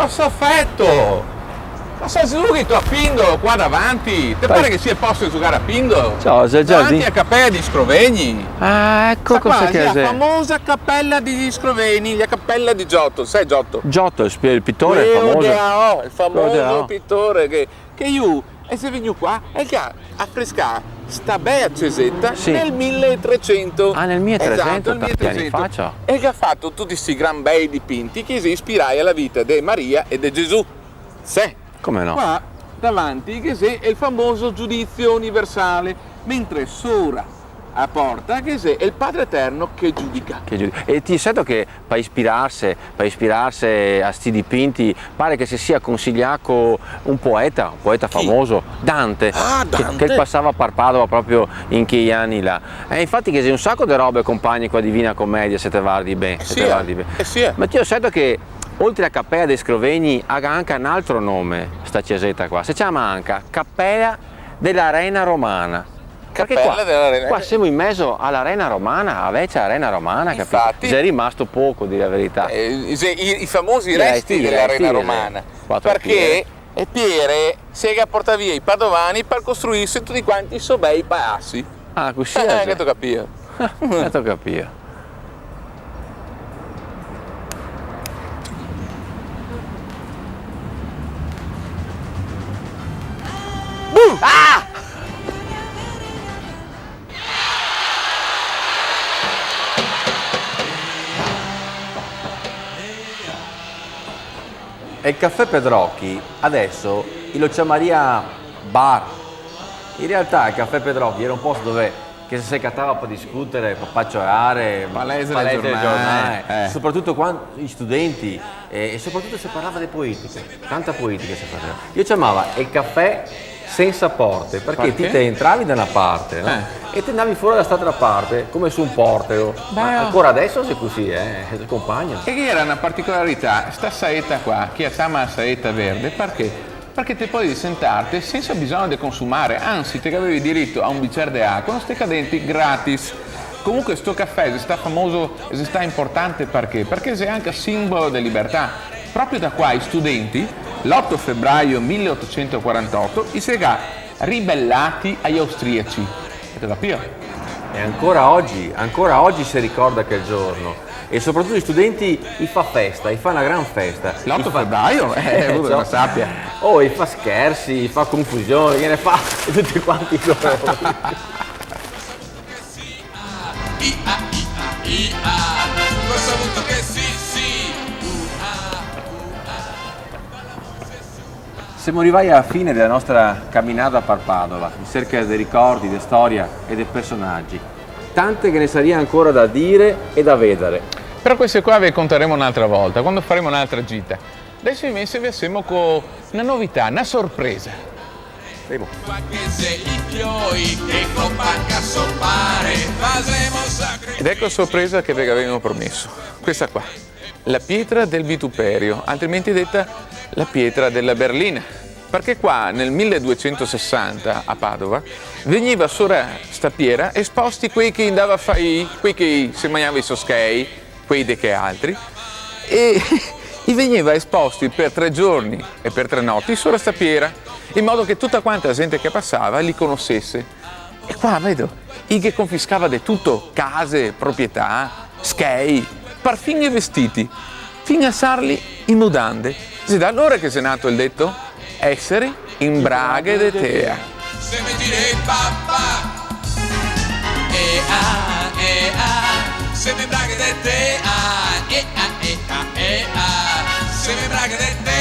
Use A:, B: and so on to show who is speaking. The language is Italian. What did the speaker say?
A: Perfetto! Ma sai giochi tu a Pindolo qua davanti? Ti pare che sia posto di giocare a Pindolo?
B: Ciao,
A: davanti a Cappella di Scrovegni.
B: Ah, ecco cosa che è.
A: La famosa cappella di Scrovegni, la cappella di Giotto, sai Giotto?
B: Giotto, il pittore famoso.
A: Il famoso pittore che io, e se vengo qua, e che affresca sta bella cesetta nel 1300.
B: Ah, nel 1300,
A: esatto, nel 1300.
B: Faccia.
A: E che ha fatto tutti questi gran bei dipinti che si ispirai alla vita di Maria e di Gesù. Sì.
B: Come no?
A: Qua davanti che è il famoso giudizio universale, mentre sopra a porta che è il Padre Eterno che giudica.
B: E ti sento che per ispirarsi a sti dipinti pare che si sia consigliato un poeta famoso, Dante,
A: Dante.
B: che passava per Padova proprio in quegli anni là. E infatti che c'è un sacco di robe compagni con la Divina Commedia, se te guardi bene. Ma ti sento che oltre a Cappella dei Scrovegni ha anche un altro nome sta chiesetta qua, si chiama anche Cappella dell'Arena Romana. Perché qua siamo in mezzo all'Arena Romana, a vecchia Arena Romana, capito? È rimasto poco, di la verità.
A: I famosi resti dell'Arena Romana. Perché Piere si porta via i padovani per costruirsi tutti quanti i bei palazzi.
B: Ah, così
A: è. Che tu capire.
B: Che tu capire.
A: Ah!
B: E il caffè Pedrocchi adesso lo chiamaria bar. In realtà il caffè Pedrocchi era un posto dove che si cattava per discutere, per pacciorare,
A: palese del giornale.
B: Soprattutto quando gli studenti e soprattutto si parlava di politica, tanta politica si faceva. Io chiamava il caffè senza porte, perché ti te entravi da una parte, no? E te andavi fuori dall'altra parte, come su un portero. Ma ancora adesso è così, ti accompagna.
A: E che era una particolarità, sta saetta qua, che si chiama saetta verde, perché? Perché te puoi sentarti senza bisogno di consumare, anzi te avevi diritto a un bicchiere di acqua, non stai cadenti gratis. Comunque sto caffè sta famoso, sta importante perché? Perché è anche simbolo di libertà. Proprio da qua i studenti, l'8 febbraio 1848, si sono ribellati agli austriaci. Avete capito?
B: E ancora oggi si ricorda quel giorno. E soprattutto gli studenti fa festa, fa una gran festa.
A: L'8 febbraio? Lo sappia.
B: Fa scherzi, fa confusione, gliene fa tutti quanti loro. Siamo arrivati alla fine della nostra camminata per Padova, in cerca dei ricordi, di storia e dei personaggi. Tante che ne sarebbe ancora da dire e da vedere.
A: Però queste qua vi conteremo un'altra volta, quando faremo un'altra gita. Adesso invece vi siamo con una novità, una sorpresa.
B: Primo.
A: Ed ecco la sorpresa che vi avevamo promesso. Questa qua, la pietra del vituperio, altrimenti detta la pietra della berlina. Perché qua nel 1260 a Padova veniva sopra sta pietra esposti quei che andava a fare, quei che si mangiava i soschei, quei de che altri, e veniva esposti per 3 giorni e per 3 notti sopra sta pietra, in modo che tutta quanta la gente che passava li conoscesse. E qua vedo, i che confiscava di tutto, case, proprietà, schei, parfini e vestiti, fino a sarli in mudande. E da allora che è nato il detto? Essere in braghe de tea. Se mi direi papà, se mi braghe de tea, se mi braghe de tea.